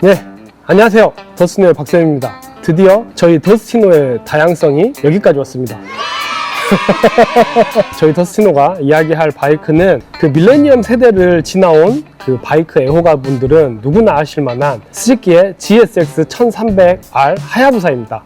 네, 안녕하세요. 더스티노의 박쌤입니다. 드디어 저희 더스티노의 다양성이 여기까지 왔습니다. 저희 더스티노가 이야기할 바이크는 그 밀레니엄 세대를 지나온 그 바이크 애호가 분들은 누구나 아실 만한 스즈키의 GSX 1300R 하야부사입니다.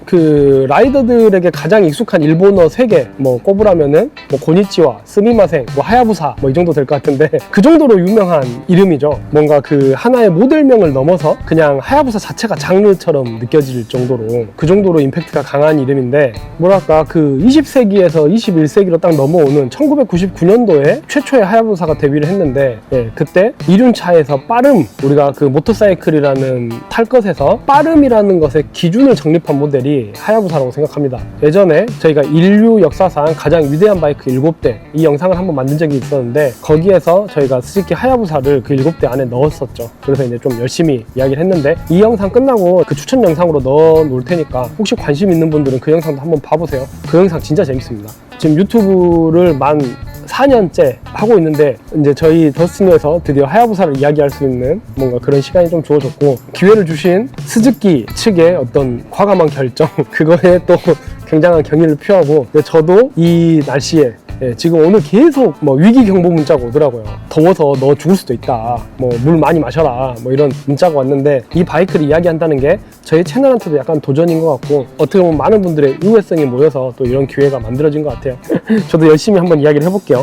그 라이더들에게 가장 익숙한 일본어 3개 꼽으라면은 고니치와, 스미마생, 하야부사 이 정도 될 것 같은데, 그 정도로 유명한 이름이죠. 뭔가 그 하나의 모델명을 넘어서 그냥 하야부사 자체가 장르처럼 느껴질 정도로, 그 정도로 임팩트가 강한 이름인데, 뭐랄까 그 20세기에서 21세기로 딱 넘어오는 1999년도에 최초의 하야부사가 데뷔를 했는데, 그때 이륜차에서 빠름, 우리가 그 모터사이클이라는 탈 것에서 빠름이라는 것의 기준을 정립한 모델이 하야부사라고 생각합니다. 예전에 저희가 인류 역사상 가장 위대한 바이크 7대 이 영상을 한번 만든 적이 있었는데, 거기에서 저희가 스즈키 하야부사를 그 7대 안에 넣었었죠. 그래서 이제 좀 열심히 이야기를 했는데, 이 영상 끝나고 그 추천 영상으로 넣어 놓을 테니까 혹시 관심 있는 분들은 그 영상도 한번 봐보세요. 그 영상 진짜 재밌습니다. 지금 유튜브를 만 4년째 하고 있는데, 이제 저희 더스티노에서 드디어 하야부사를 이야기할 수 있는 뭔가 그런 시간이 좀 주어졌고, 기회를 주신 스즈키 측의 어떤 과감한 결정, 그거에 또 굉장한 경의를 표하고, 저도 이 날씨에 지금 오늘 계속 위기 경보 문자가 오더라고요. 더워서 너 죽을 수도 있다, 물 많이 마셔라, 이런 문자가 왔는데, 이 바이크를 이야기한다는 게 저희 채널한테도 약간 도전인 것 같고, 어떻게 보면 많은 분들의 의외성이 모여서 또 이런 기회가 만들어진 것 같아요. 저도 열심히 한번 이야기를 해볼게요.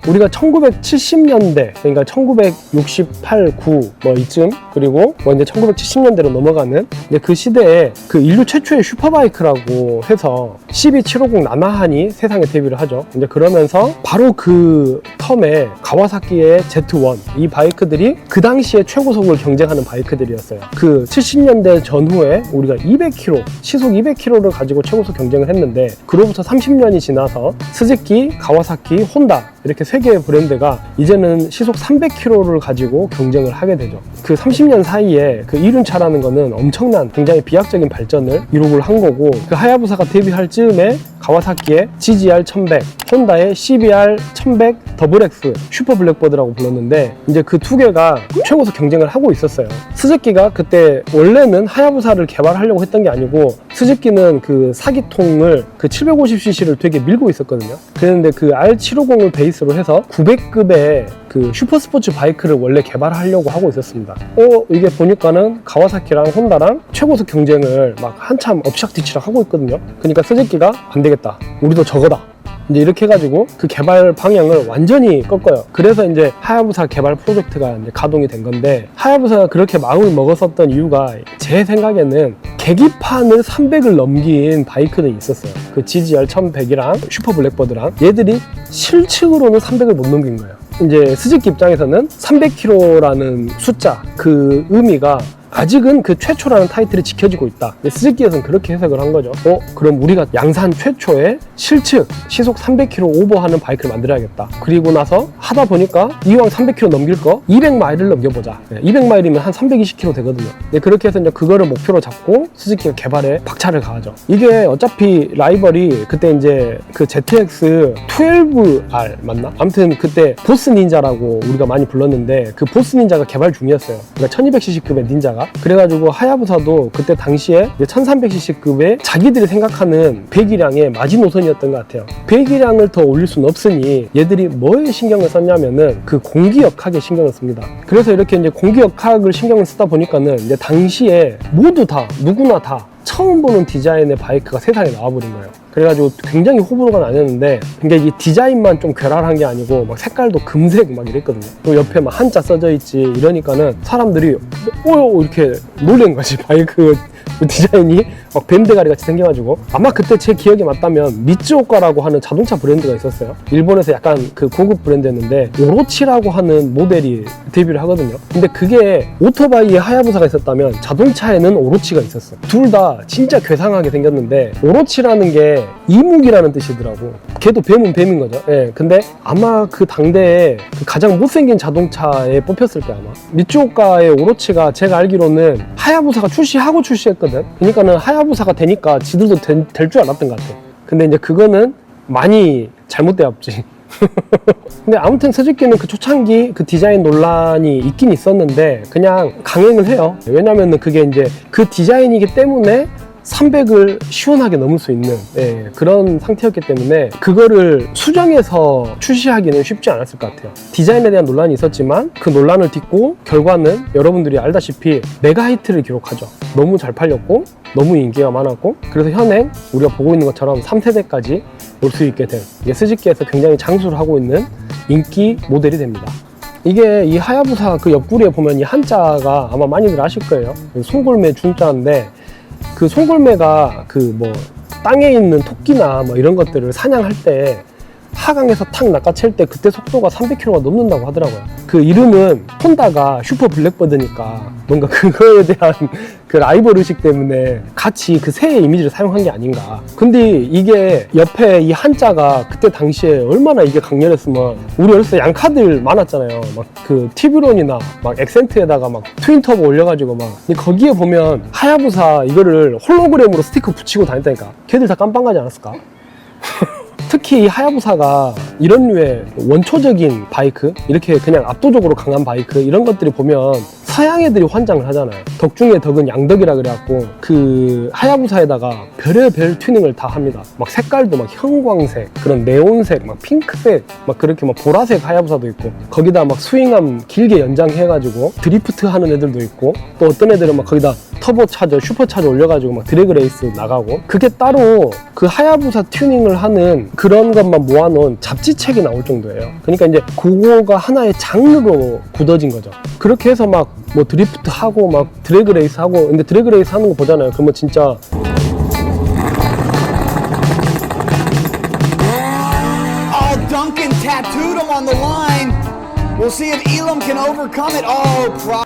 우리가 1970년대, 그러니까 1968, 9 이쯤, 그리고 이제 1970년대로 넘어가는 이제 그 시대에 그 인류 최초의 슈퍼바이크라고 해서 CB750 나나한이 세상에 데뷔를 하죠. 이제 그러면서 바로 그 텀에 가와사키의 Z1, 이 바이크들이 그 당시에 최고속을 경쟁하는 바이크들이었어요. 그 70년대 전후에 우리가 200km, 시속 200km를 가지고 최고속 경쟁을 했는데, 그로부터 30년이 지나서 스즈키, 가와사키, 혼다, 이렇게 3개의 브랜드가 이제는 시속 300km를 가지고 경쟁을 하게 되죠. 그 30년 사이에 그 이륜차라는 거는 엄청난 굉장히 비약적인 발전을 기록을 한 거고, 그 하야부사가 데뷔할 즈음에 가와사키의 GGR 1100, 혼다의 CBR 1100 더블X, 슈퍼 블랙버드라고 불렀는데, 이제 그 2개가 최고속 경쟁을 하고 있었어요. 스즈키가 그때 원래는 하야부사를 개발하려고 했던 게 아니고, 스즈키는 그 사기통을 그 750cc를 되게 밀고 있었거든요. 그랬는데 그 R750을 베이스로 해서 900급의 그 슈퍼스포츠 바이크를 원래 개발하려고 하고 있었습니다. 이게 보니까는 가와사키랑 혼다랑 최고속 경쟁을 막 한참 엎치락뒤치락 하고 있거든요. 그러니까 스즈키가 안 되겠다, 우리도 저거다, 이제 이렇게 해가지고 그 개발 방향을 완전히 꺾어요. 그래서 이제 하야부사 개발 프로젝트가 이제 가동이 된 건데, 하야부사가 그렇게 마음을 먹었었던 이유가 제 생각에는 계기판을 300을 넘긴 바이크들이 있었어요. 그 GGR 1100이랑 슈퍼 블랙버드랑, 얘들이 실측으로는 300을 못 넘긴 거예요. 이제 스즈키 입장에서는 300km라는 숫자, 그 의미가 아직은 그 최초라는 타이틀이 지켜지고 있다. 스즈키에서는 그렇게 해석을 한 거죠. 그럼 우리가 양산 최초의 실측, 시속 300km 오버하는 바이크를 만들어야겠다. 그리고 나서 하다 보니까 이왕 300km 넘길 거 200마일을 넘겨보자. 200마일이면 한 320km 되거든요. 그렇게 해서 이제 그거를 목표로 잡고 스즈키가 개발에 박차를 가하죠. 이게 어차피 라이벌이 그때 이제 그 ZX 12R 맞나? 아무튼 그때 보스 닌자라고 우리가 많이 불렀는데, 그 보스 닌자가 개발 중이었어요. 그러니까 1200cc급의 닌자가. 그래가지고 하야부사도 그때 당시에 1300cc급의 자기들이 생각하는 배기량의 마지노선이었던 것 같아요. 배기량을 더 올릴 수는 없으니 얘들이 뭐에 신경을 썼냐면은 그 공기역학에 신경을 씁니다. 그래서 이렇게 이제 공기역학을 신경을 쓰다 보니까는 이제 당시에 모두 다, 누구나 다 처음 보는 디자인의 바이크가 세상에 나와버린 거예요. 그래가지고 굉장히 호불호가 나뉘었는데, 근데 이 디자인만 좀 괴랄한 게 아니고 막 색깔도 금색 막 이랬거든요. 또 옆에 막 한자 써져 있지 이러니까는 사람들이 이렇게 놀란 거지. 바이크 디자인이 막 밴드가리 같이 생겨가지고, 아마 그때 제 기억이 맞다면 미츠오카라고 하는 자동차 브랜드가 있었어요. 일본에서 약간 그 고급 브랜드였는데 오로치라고 하는 모델이 데뷔를 하거든요. 근데 그게 오토바이에 하야부사가 있었다면 자동차에는 오로치가 있었어. 둘 다 진짜 괴상하게 생겼는데, 오로치라는 게 이묵이라는 뜻이더라고. 걔도 뱀은 뱀인 거죠. 예, 근데 아마 그 당대에 그 가장 못생긴 자동차에 뽑혔을 거야, 아마. 미츠오카의 오로치가 제가 알기로는 하야부사가 출시하고 출시했거든. 그러니까는 하야부사가 되니까 지들도 될 줄 알았던 것 같아. 근데 이제 그거는 많이 잘못되었지. 근데 아무튼 스즈키는 그 초창기 그 디자인 논란이 있긴 있었는데 그냥 강행을 해요. 왜냐면은 그게 이제 그 디자인이기 때문에 300을 시원하게 넘을 수 있는 그런 상태였기 때문에 그거를 수정해서 출시하기는 쉽지 않았을 것 같아요. 디자인에 대한 논란이 있었지만 그 논란을 딛고 결과는 여러분들이 알다시피 메가 히트를 기록하죠. 너무 잘 팔렸고 너무 인기가 많았고, 그래서 현행 우리가 보고 있는 것처럼 3세대까지 올 수 있게 된, 이게 스즈키에서 굉장히 장수를 하고 있는 인기 모델이 됩니다. 이게 이 하야부사 그 옆구리에 보면 이 한자가 아마 많이들 아실 거예요. 송골매 준자인데, 그 송골매가 그 뭐 땅에 있는 토끼나 뭐 이런 것들을 사냥할 때 하강에서 탁 낚아챌 때 그때 속도가 300km가 넘는다고 하더라고요. 그 이름은 혼다가 슈퍼 블랙버드니까 뭔가 그거에 대한 그 라이벌 의식 때문에 같이 그 새의 이미지를 사용한 게 아닌가. 근데 이게 옆에 이 한자가 그때 당시에 얼마나 이게 강렬했으면, 우리 어렸을 때 양카들 많았잖아요. 막 그 티브론이나 막 엑센트에다가 막 트윈터보 올려가지고 막, 거기에 보면 하야부사 이거를 홀로그램으로 스티커 붙이고 다녔다니까. 걔들 다 깜빵가지 않았을까? 특히 이 하야부사가 이런 류의 원초적인 바이크, 이렇게 그냥 압도적으로 강한 바이크, 이런 것들이 보면 서양 애들이 환장을 하잖아요. 덕 중에 덕은 양덕이라 그래갖고 그 하야부사에다가 별의별 튜닝을 다 합니다. 막 색깔도 막 형광색, 그런 네온색, 막 핑크색, 막 그렇게 막 보라색 하야부사도 있고, 거기다 막 스윙암 길게 연장해가지고 드리프트 하는 애들도 있고, 또 어떤 애들은 막 거기다 터보 차저, 슈퍼 차저 올려가지고 막 드래그 레이스 나가고, 그게 따로 그 하야부사 튜닝을 하는 그런 것만 모아놓은 잡지책이 나올 정도예요. 그러니까 이제 그거가 하나의 장르로 굳어진 거죠. 그렇게 해서 막 뭐 드리프트 하고 막 드래그 레이스 하고, 근데 드래그 레이스 하는 거 보잖아요. 그러면 진짜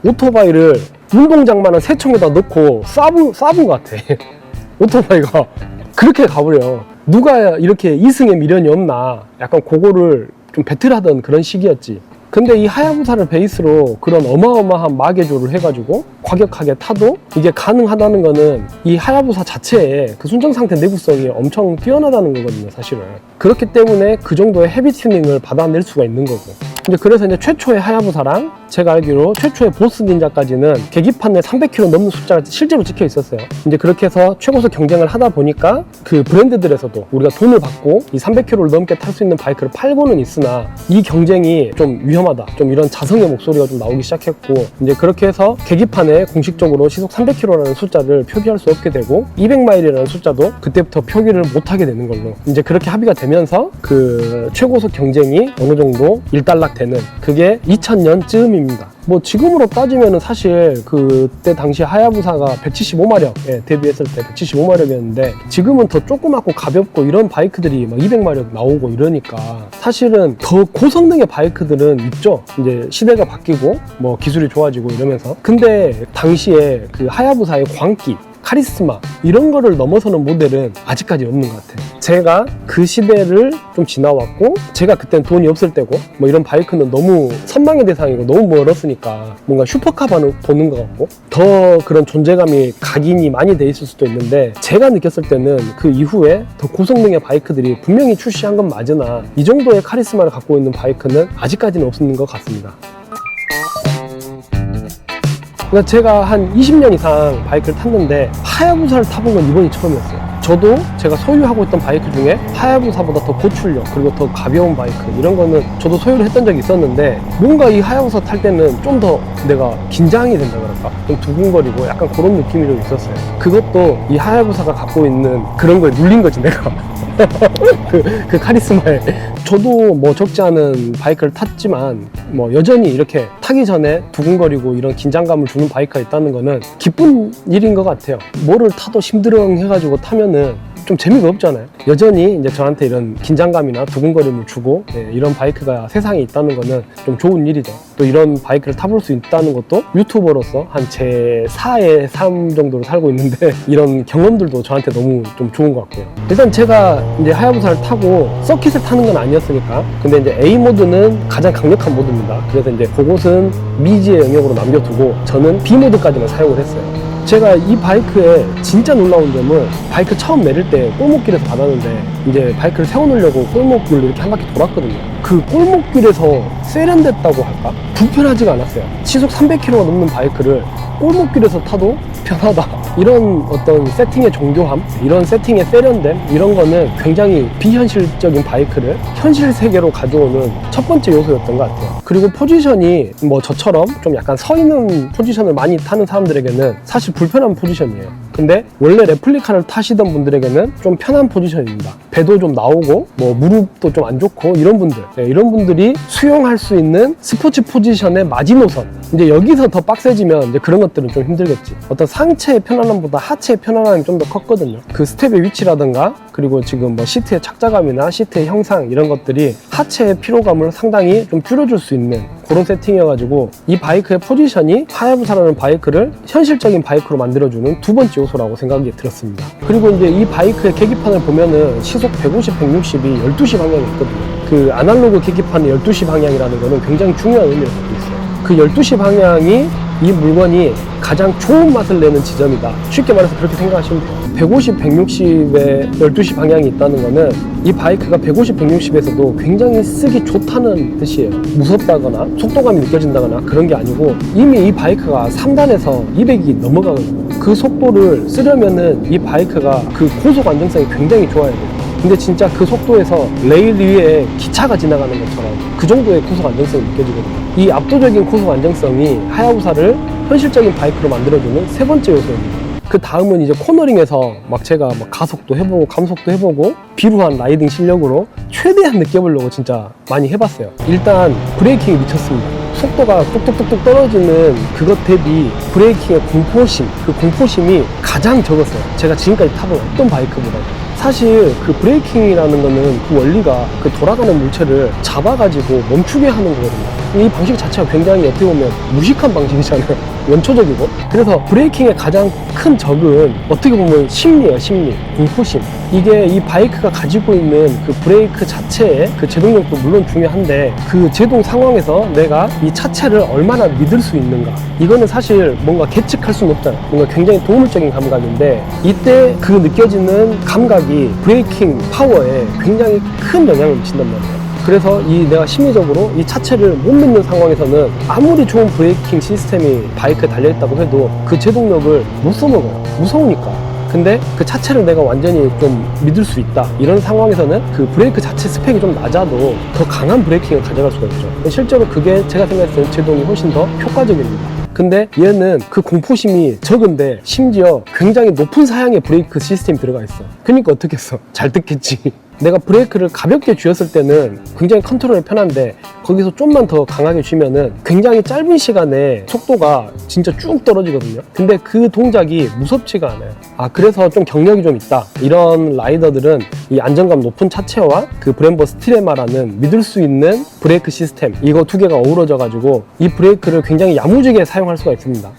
오토바이를 운동장만한 새총에다 넣고 쏴본 것 같아. 오토바이가 그렇게 가버려. 누가 이렇게 이승에 미련이 없나, 약간 그거를 좀 배틀하던 그런 시기였지. 근데 이 하야부사를 베이스로 그런 어마어마한 마개조를 해가지고 과격하게 타도 이게 가능하다는 거는 이 하야부사 자체의 그 순정상태 내구성이 엄청 뛰어나다는 거거든요, 사실은. 그렇기 때문에 그 정도의 헤비 튜닝을 받아낼 수가 있는 거고. 이제 그래서 이제 최초의 하야부사랑 제가 알기로 최초의 보스 닌자까지는 계기판에 300km 넘는 숫자가 실제로 찍혀 있었어요. 이제 그렇게 해서 최고속 경쟁을 하다 보니까 그 브랜드들에서도 우리가 돈을 받고 이 300km를 넘게 탈 수 있는 바이크를 팔고는 있으나 이 경쟁이 좀 위험하다, 좀 이런 자성의 목소리가 좀 나오기 시작했고, 이제 그렇게 해서 계기판에 공식적으로 시속 300km라는 숫자를 표기할 수 없게 되고 200마일이라는 숫자도 그때부터 표기를 못하게 되는 걸로 이제 그렇게 합의가 되면서 그 최고속 경쟁이 어느 정도 일단락되는, 그게 2000년쯤입니다. 뭐 지금으로 따지면은 사실 그때 당시 하야부사가 175마력에 데뷔했을 때 175마력이었는데 지금은 더 조그맣고 가볍고 이런 바이크들이 막 200마력 나오고 이러니까 사실은 더 고성능의 바이크들은 있죠. 이제 시대가 바뀌고 뭐 기술이 좋아지고 이러면서. 근데 당시에 그 하야부사의 광기, 카리스마 이런 거를 넘어서는 모델은 아직까지 없는 것 같아요. 제가 그 시대를 좀 지나왔고, 제가 그땐 돈이 없을 때고, 뭐 이런 바이크는 너무 선망의 대상이고 너무 멀었으니까 뭔가 슈퍼카 보는 것 같고 더 그런 존재감이 각인이 많이 돼 있을 수도 있는데, 제가 느꼈을 때는 그 이후에 더 고성능의 바이크들이 분명히 출시한 건 맞으나 이 정도의 카리스마를 갖고 있는 바이크는 아직까지는 없는 것 같습니다. 그러니까 제가 한 20년 이상 바이크를 탔는데 하야부사를 타본 건 이번이 처음이었어요. 저도 제가 소유하고 있던 바이크 중에 하야부사보다 더 고출력, 그리고 더 가벼운 바이크, 이런 거는 저도 소유를 했던 적이 있었는데, 뭔가 이 하야부사 탈 때는 좀 더 내가 긴장이 된다 그럴까? 좀 두근거리고 약간 그런 느낌이 좀 있었어요. 그것도 이 하야부사가 갖고 있는 그런 거에 눌린 거지, 내가. 그 카리스마에. 저도 뭐 적지 않은 바이크를 탔지만 뭐 여전히 이렇게 타기 전에 두근거리고 이런 긴장감을 주는 바이크가 있다는 거는 기쁜 일인 것 같아요. 뭐를 타도 힘들응 해가지고 타면은 좀 재미가 없잖아요. 여전히 이제 저한테 이런 긴장감이나 두근거림을 주고 이런 바이크가 세상에 있다는 거는 좀 좋은 일이죠. 또 이런 바이크를 타볼 수 있다는 것도 유튜버로서 한 제 4의 삶 정도로 살고 있는데 이런 경험들도 저한테 너무 좀 좋은 것 같고요. 일단 제가 이제 하야부사를 타고 서킷을 타는 건 아니었으니까, 근데 이제 A 모드는 가장 강력한 모드입니다. 그래서 이제 그곳은 미지의 영역으로 남겨두고 저는 B 모드까지만 사용을 했어요. 제가 이 바이크에 진짜 놀라운 점은 바이크 처음 내릴 때 골목길에서 받았는데 이제 바이크를 세워놓으려고 골목길을 이렇게 한 바퀴 돌았거든요. 그 골목길에서 세련됐다고 할까? 불편하지가 않았어요. 시속 300km가 넘는 바이크를 골목길에서 타도 편하다. 이런 어떤 세팅의 정교함, 이런 세팅의 세련됨, 이런 거는 굉장히 비현실적인 바이크를 현실 세계로 가져오는 첫 번째 요소였던 것 같아요. 그리고 포지션이 뭐 저처럼 좀 약간 서 있는 포지션을 많이 타는 사람들에게는 사실 불편한 포지션이에요. 근데 원래 레플리카를 타시던 분들에게는 좀 편한 포지션입니다. 배도 좀 나오고 뭐 무릎도 좀 안 좋고 이런 분들, 이런 분들이 수용할 수 있는 스포츠 포지션의 마지노선. 이제 여기서 더 빡세지면 이제 그런 것들은 좀 힘들겠지. 어떤 상체의 편안함보다 하체의 편안함이 좀 더 컸거든요. 그 스텝의 위치라든가 그리고 지금 뭐 시트의 착자감이나 시트의 형상 이런 것들이 하체의 피로감을 상당히 좀 줄여줄 수 있는 그런 세팅이어가지고 이 바이크의 포지션이 하야부사라는 바이크를 현실적인 바이크로 만들어주는 두 번째 요소라고 생각이 들었습니다. 그리고 이제 이 바이크의 계기판을 보면은 시속 150, 160이 12시 방향이 있거든요. 그 아날로그 계기판의 12시 방향이라는 거는 굉장히 중요한 의미를 갖고 있어요. 그 12시 방향이 이 물건이 가장 좋은 맛을 내는 지점이다. 쉽게 말해서 그렇게 생각하시면 돼요. 150, 160에 12시 방향이 있다는 거는 이 바이크가 150, 160에서도 굉장히 쓰기 좋다는 뜻이에요. 무섭다거나 속도감이 느껴진다거나 그런 게 아니고 이미 이 바이크가 3단에서 200이 넘어가거든요. 그 속도를 쓰려면은 이 바이크가 그 고속 안정성이 굉장히 좋아야 돼요. 근데 진짜 그 속도에서 레일 위에 기차가 지나가는 것처럼 그 정도의 고속 안정성이 느껴지거든요. 이 압도적인 고속 안정성이 하야부사를 현실적인 바이크로 만들어주는 세 번째 요소입니다. 그 다음은 이제 코너링에서 막 제가 막 가속도 해보고 감속도 해보고 비루한 라이딩 실력으로 최대한 느껴보려고 진짜 많이 해봤어요. 일단 브레이킹이 미쳤습니다. 속도가 뚝뚝뚝뚝 떨어지는 그것 대비 브레이킹의 공포심, 그 공포심이 가장 적었어요. 제가 지금까지 타본 어떤 바이크보다. 사실 그 브레이킹이라는 거는 그 원리가 그 돌아가는 물체를 잡아가지고 멈추게 하는 거거든요. 이 방식 자체가 굉장히 어떻게 보면 무식한 방식이잖아요. 원초적이고. 그래서 브레이킹의 가장 큰 적은 어떻게 보면 심리예요. 심리, 공포심. 이게 이 바이크가 가지고 있는 그 브레이크 자체의 그 제동력도 물론 중요한데 그 제동 상황에서 내가 이 차체를 얼마나 믿을 수 있는가, 이거는 사실 뭔가 계측할 수는 없잖아요. 뭔가 굉장히 동물적인 감각인데 이때 그 느껴지는 감각이 브레이킹 파워에 굉장히 큰 영향을 미친단 말이에요. 그래서 내가 심리적으로 이 차체를 못 믿는 상황에서는 아무리 좋은 브레이킹 시스템이 바이크에 달려있다고 해도 그 제동력을 못 써먹어요. 무서우니까. 근데 그 차체를 내가 완전히 좀 믿을 수 있다, 이런 상황에서는 그 브레이크 자체 스펙이 좀 낮아도 더 강한 브레이킹을 가져갈 수가 있죠. 실제로 그게 제가 생각했을 때 제동이 훨씬 더 효과적입니다. 근데 얘는 그 공포심이 적은데 심지어 굉장히 높은 사양의 브레이크 시스템이 들어가 있어. 그러니까 어떻겠어? 잘 뜯겠지. 내가 브레이크를 가볍게 쥐었을 때는 굉장히 컨트롤이 편한데 거기서 좀만 더 강하게 쥐면은 굉장히 짧은 시간에 속도가 진짜 쭉 떨어지거든요. 근데 그 동작이 무섭지가 않아요. 그래서 좀 경력이 좀 있다, 이런 라이더들은 이 안정감 높은 차체와 그 브렘버 스티레마라는 믿을 수 있는 브레이크 시스템, 이거 두 개가 어우러져 가지고 이 브레이크를 굉장히 야무지게 사용할 수가 있습니다.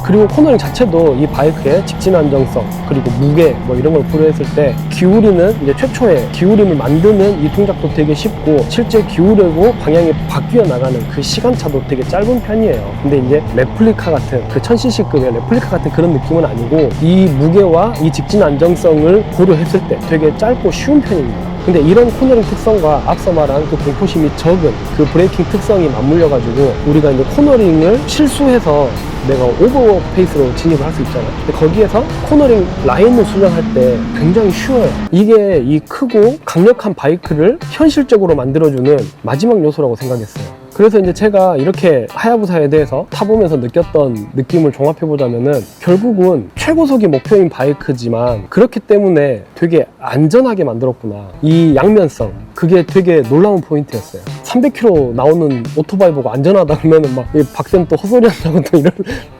그리고 코너링 자체도 이 바이크의 직진 안정성 그리고 무게 뭐 이런 걸 고려했을 때 기울이는 이제 최초의 기울임을 만드는 이 동작도 되게 쉽고 실제 기울이고 방향이 바뀌어 나가는 그 시간차도 되게 짧은 편이에요. 근데 이제 레플리카 같은 그 1000cc급의 레플리카 같은 그런 느낌은 아니고 이 무게와 이 직진 안정성을 고려했을 때 되게 짧고 쉬운 편입니다. 근데 이런 코너링 특성과 앞서 말한 그 공포심이 적은 그 브레이킹 특성이 맞물려 가지고 우리가 이제 코너링을 실수해서 내가 오버 페이스로 진입을 할 수 있잖아요. 근데 거기에서 코너링 라인을 수정할 때 굉장히 쉬워요. 이게 이 크고 강력한 바이크를 현실적으로 만들어주는 마지막 요소라고 생각했어요. 그래서 이제 제가 이렇게 하야부사에 대해서 타보면서 느꼈던 느낌을 종합해보자면은 결국은 최고속이 목표인 바이크지만 그렇기 때문에 되게 안전하게 만들었구나. 이 양면성, 그게 되게 놀라운 포인트였어요. 300km 나오는 오토바이 보고 안전하다 그러면은 막 박쌤 또 헛소리 한다고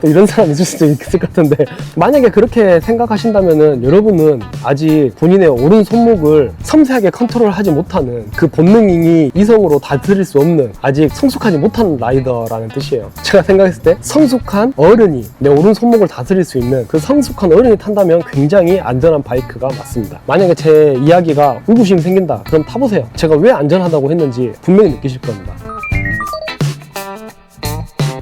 또 이런 사람 있을 수도 있을 것 같은데, 만약에 그렇게 생각하신다면은 여러분은 아직 본인의 오른 손목을 섬세하게 컨트롤하지 못하는, 그 본능이 이성으로 다스릴 수 없는, 아직 성숙하지 못한 라이더라는 뜻이에요. 제가 생각했을 때 성숙한 어른이 내 오른 손목을 다스릴 수 있는 그 성숙한 어른이 탄다면 굉장히 안전한 바이크가 맞습니다. 만약에 제 이야기가 의구심이 생긴다 그럼 타보세요. 제가 왜 안전하다고 했는지 분명히 느끼실 겁니다.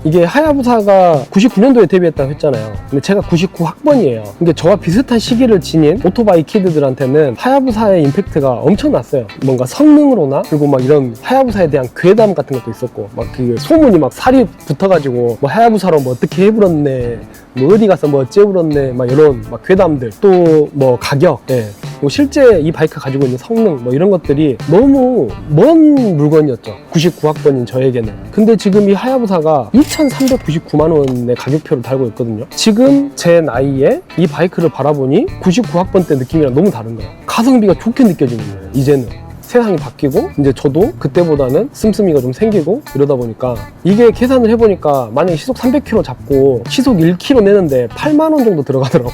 이게 하야부사가 99년도에 데뷔했다고 했잖아요. 근데 제가 99학번이에요. 근데 저와 비슷한 시기를 지닌 오토바이 키드들한테는 하야부사의 임팩트가 엄청났어요. 뭔가 성능으로나, 그리고 막 이런 하야부사에 대한 괴담 같은 것도 있었고, 막 그 소문이 막 살이 붙어가지고 뭐 하야부사로 뭐 어떻게 해불었네, 뭐 어디 가서 뭐 어째불었네, 막 이런 막 괴담들, 또 뭐 가격, 뭐 실제 이 바이크 가지고 있는 성능, 뭐 이런 것들이 너무 먼 물건이었죠. 99학번인 저에게는. 근데 지금 이 하야부사가 2,399만 원의 가격표를 달고 있거든요. 지금 제 나이에 이 바이크를 바라보니 99학번 때 느낌이랑 너무 다른 거예요. 가성비가 좋게 느껴지는 거예요, 이제는. 세상이 바뀌고 이제 저도 그때보다는 씀씀이가 좀 생기고 이러다 보니까, 이게 계산을 해보니까 만약에 시속 300km 잡고 시속 1km 내는데 8만 원 정도 들어가더라고.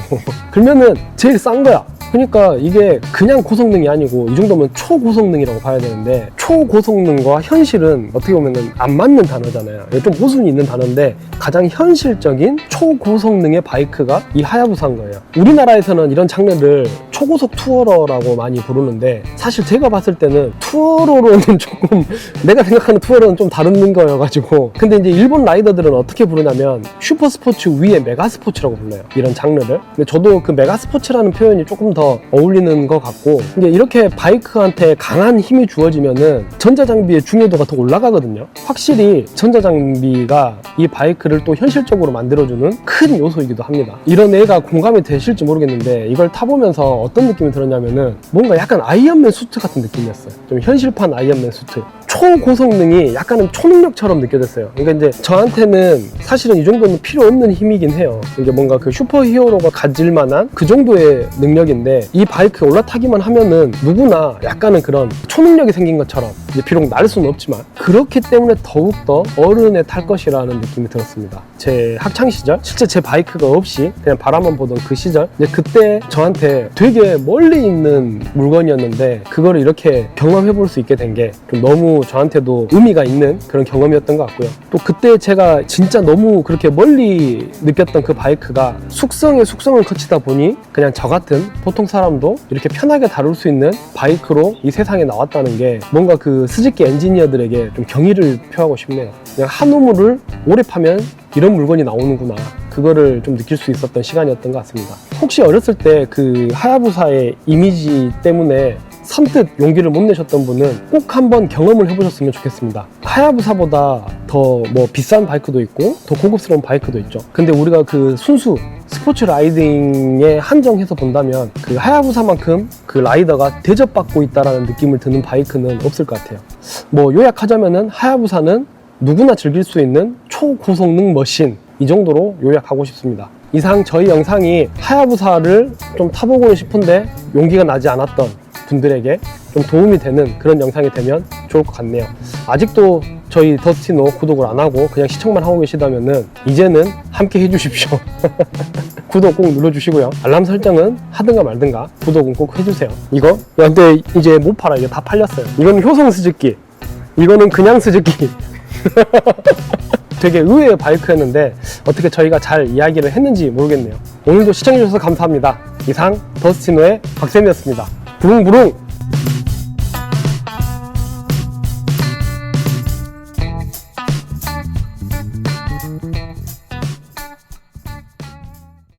그러면은 제일 싼 거야. 그러니까 이게 그냥 고성능이 아니고 이 정도면 초고성능이라고 봐야 되는데, 초고성능과 현실은 어떻게 보면 안 맞는 단어잖아요. 좀 모순이 있는 단어인데 가장 현실적인 초고성능의 바이크가 이 하야부사인 거예요. 우리나라에서는 이런 장르를 초고속 투어러라고 많이 부르는데, 사실 제가 봤을 때는 투어러로는 조금 내가 생각하는 투어러는 좀 다른 거여가지고, 근데 이제 일본 라이더들은 어떻게 부르냐면 슈퍼스포츠 위에 메가스포츠라고 불러요, 이런 장르를. 근데 저도 그 메가스포츠라는 표현이 조금 더 어울리는 것 같고, 이제 이렇게 바이크한테 강한 힘이 주어지면은 전자장비의 중요도가 더 올라가거든요. 확실히 전자장비가 이 바이크를 또 현실적으로 만들어주는 큰 요소이기도 합니다. 이런 애가 공감이 되실지 모르겠는데, 이걸 타보면서 어떤 느낌이 들었냐면은 뭔가 약간 아이언맨 수트 같은 느낌이었어요. 좀 현실판 아이언맨 수트. 초고성능이 약간은 초능력처럼 느껴졌어요. 그러니까 이제 저한테는 사실은 이 정도는 필요 없는 힘이긴 해요. 이게 뭔가 그 슈퍼히어로가 가질 만한 그 정도의 능력인데, 이 바이크에 올라타기만 하면은 누구나 약간은 그런 초능력이 생긴 것처럼, 이제 비록 날 수는 없지만, 그렇기 때문에 더욱더 어른에 탈 것이라는 느낌이 들었습니다. 제 학창시절, 실제 제 바이크가 없이 그냥 바라만 보던 그 시절, 이제 그때 저한테 되게 멀리 있는 물건이었는데 그거를 이렇게 경험해 볼 수 있게 된 게 좀 너무 저한테도 의미가 있는 그런 경험이었던 것 같고요. 또 그때 제가 진짜 너무 그렇게 멀리 느꼈던 그 바이크가 숙성에 숙성을 거치다 보니 그냥 저 같은 보통 사람도 이렇게 편하게 다룰 수 있는 바이크로 이 세상에 나왔다는 게, 뭔가 그 스즈키 엔지니어들에게 좀 경의를 표하고 싶네요. 그냥 한 우물을 오래 파면 이런 물건이 나오는구나, 그거를 좀 느낄 수 있었던 시간이었던 것 같습니다. 혹시 어렸을 때 그 하야부사의 이미지 때문에 선뜻 용기를 못 내셨던 분은 꼭 한번 경험을 해보셨으면 좋겠습니다. 하야부사보다 더 뭐 비싼 바이크도 있고 더 고급스러운 바이크도 있죠. 근데 우리가 그 순수 스포츠 라이딩에 한정해서 본다면 그 하야부사만큼 그 라이더가 대접받고 있다라는 느낌을 드는 바이크는 없을 것 같아요. 뭐 요약하자면은 하야부사는 누구나 즐길 수 있는 초고성능 머신, 이 정도로 요약하고 싶습니다. 이상 저희 영상이 하야부사를 좀 타보고 싶은데 용기가 나지 않았던 분들에게 좀 도움이 되는 그런 영상이 되면 좋을 것 같네요. 아직도 저희 더스티노 구독을 안 하고 그냥 시청만 하고 계시다면은 이제는 함께 해주십시오. 구독 꼭 눌러주시고요. 알람 설정은 하든가 말든가 구독은 꼭 해주세요. 이거? 근데 이제 못 팔아. 이게 다 팔렸어요. 이건 효성 스즈키, 이거는 그냥 스즈키. 되게 의외의 바이크였는데 어떻게 저희가 잘 이야기를 했는지 모르겠네요. 오늘도 시청해주셔서 감사합니다. 이상 더스티노의 박쌤이었습니다. 부릉부릉!